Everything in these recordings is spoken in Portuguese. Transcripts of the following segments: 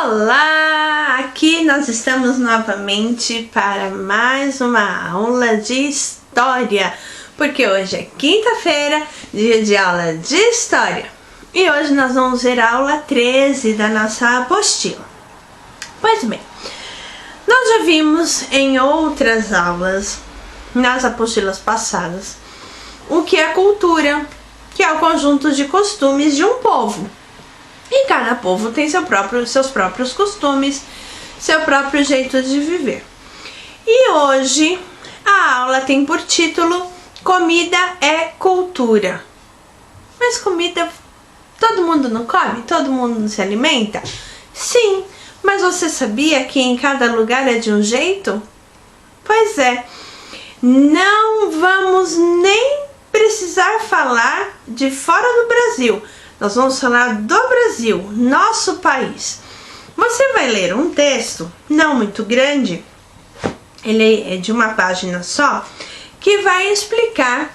Olá! Aqui nós estamos novamente para mais uma aula de história, porque hoje é quinta-feira, dia de aula de história. E hoje nós vamos ver a aula 13 da nossa apostila. Pois bem, nós já vimos em outras aulas, nas apostilas passadas, o que é cultura, que é o conjunto de costumes de um povo. E cada povo tem seus próprios costumes, seu próprio jeito de viver. E hoje a aula tem por título Comida é Cultura. Mas comida, todo mundo não come? Todo mundo não se alimenta? Sim, mas você sabia que em cada lugar é de um jeito? Pois é, não vamos nem precisar falar de fora do Brasil. Nós vamos falar do Brasil, nosso país. Você vai ler um texto, não muito grande, ele é de uma página só, que vai explicar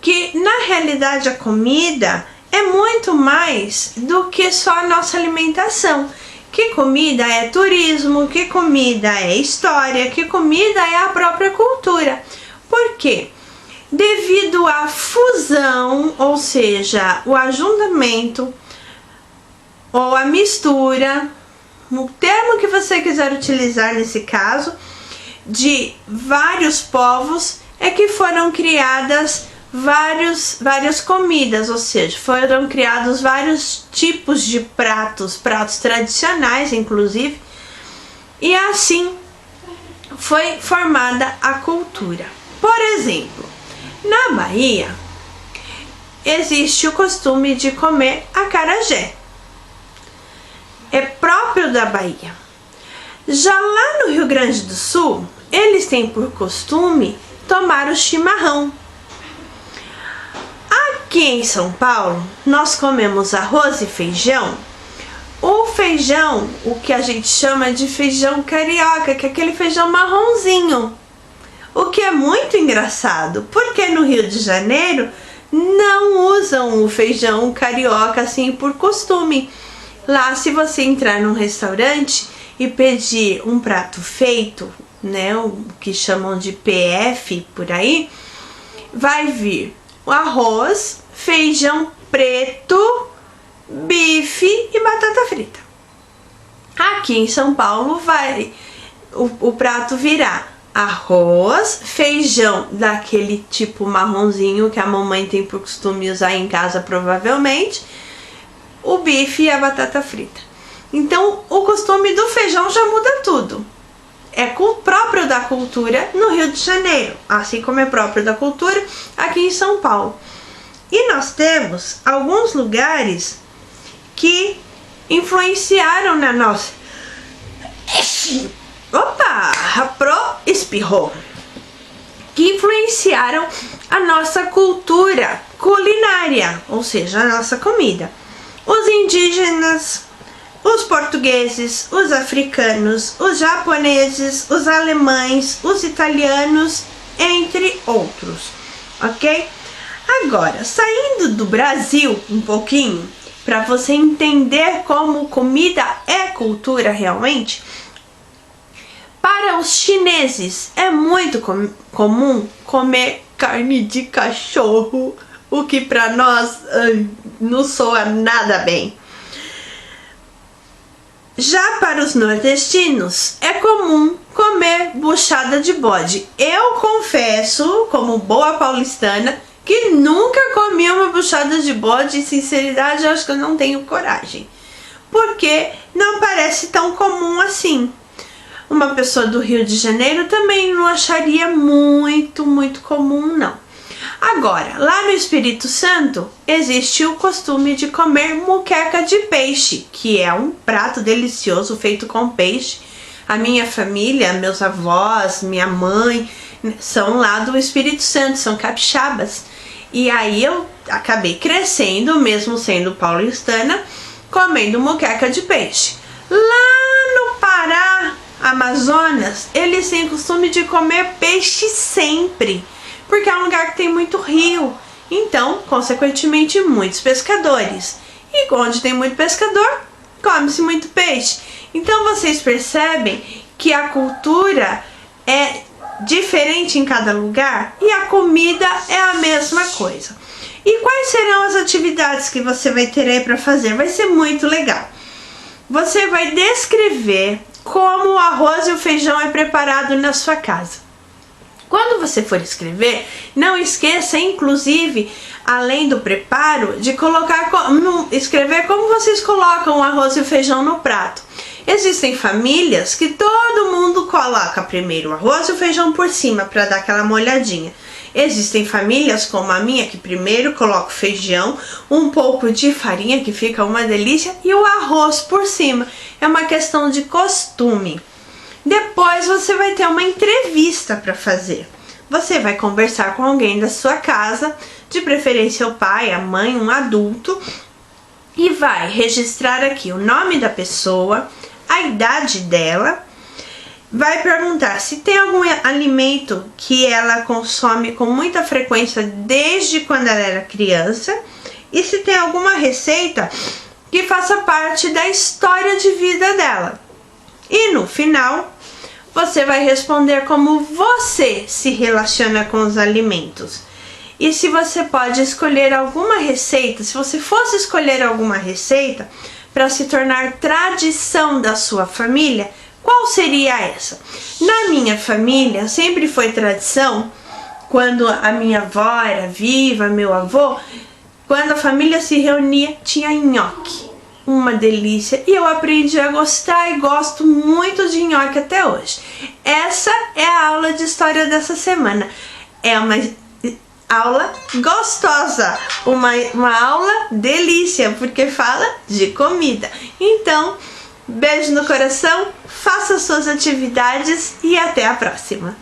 que, na realidade, a comida é muito mais do que só a nossa alimentação. Que comida é turismo, que comida é história, que comida é a própria cultura. Por quê? Devido à fusão, ou seja, o ajuntamento ou a mistura, o termo que você quiser utilizar nesse caso, de vários povos, é que foram criadas várias comidas, ou seja, foram criados vários tipos de pratos tradicionais, inclusive, e assim foi formada a cultura. Por exemplo, na Bahia, existe o costume de comer acarajé. É próprio da Bahia. Já lá no Rio Grande do Sul, eles têm por costume tomar o chimarrão. Aqui em São Paulo, nós comemos arroz e feijão. O feijão, o que a gente chama de feijão carioca, que é aquele feijão marronzinho. O que é muito engraçado, porque no Rio de Janeiro não usam o feijão carioca assim por costume. Lá, se você entrar num restaurante e pedir um prato feito, né, o que chamam de PF por aí, vai vir o arroz, feijão preto, bife e batata frita. Aqui em São Paulo vai o prato virar arroz, feijão daquele tipo marronzinho que a mamãe tem por costume usar em casa provavelmente, o bife e a batata frita. Então o costume do feijão já muda tudo. É próprio da cultura no Rio de Janeiro, assim como é próprio da cultura aqui em São Paulo. E nós temos alguns lugares que influenciaram na nossa... Opa! Espirrou! Que influenciaram a nossa cultura culinária, ou seja, a nossa comida. Os indígenas, os portugueses, os africanos, os japoneses, os alemães, os italianos, entre outros, ok? Agora, saindo do Brasil um pouquinho, para você entender como comida é cultura realmente, para os chineses é muito comum comer carne de cachorro, o que para nós não soa nada bem. Já para os nordestinos é comum comer buchada de bode. Eu confesso, como boa paulistana, que nunca comi uma buchada de bode, e sinceridade eu acho que eu não tenho coragem, porque não parece tão comum assim. Uma pessoa do Rio de Janeiro também não acharia muito comum, não. Agora, lá no Espírito Santo, existe o costume de comer muqueca de peixe, que é um prato delicioso feito com peixe. A minha família, meus avós, minha mãe, são lá do Espírito Santo, são capixabas. E aí eu acabei crescendo, mesmo sendo paulistana, comendo muqueca de peixe. Lá no Pará, Amazonas, eles têm costume de comer peixe sempre, porque é um lugar que tem muito rio, então, consequentemente, muitos pescadores. E onde tem muito pescador, come-se muito peixe. Então vocês percebem que a cultura é diferente em cada lugar e a comida é a mesma coisa. E quais serão as atividades que você vai ter aí para fazer? Vai ser muito legal. Você vai descrever como o arroz e o feijão é preparado na sua casa. Quando você for escrever, não esqueça, inclusive, além do preparo, de escrever como vocês colocam o arroz e o feijão no prato. Existem famílias que todo mundo coloca primeiro o arroz e o feijão por cima para dar aquela molhadinha. Existem famílias como a minha que primeiro coloca o feijão, um pouco de farinha que fica uma delícia e o arroz por cima. É uma questão de costume. Depois você vai ter uma entrevista para fazer. Você vai conversar com alguém da sua casa, de preferência o pai, a mãe, um adulto, e vai registrar aqui o nome da pessoa, a idade dela, vai perguntar se tem algum alimento que ela consome com muita frequência desde quando ela era criança e se tem alguma receita que faça parte da história de vida dela. E no final, você vai responder como você se relaciona com os alimentos. E se você pode escolher alguma receita, se você fosse escolher alguma receita para se tornar tradição da sua família, qual seria essa? Na minha família, sempre foi tradição, quando a minha avó era viva, meu avô, quando a família se reunia, tinha nhoque. Uma delícia. E eu aprendi a gostar e gosto muito de nhoque até hoje. Essa é a aula de história dessa semana. É uma aula gostosa, uma aula delícia, porque fala de comida. Então, beijo no coração, faça suas atividades e até a próxima!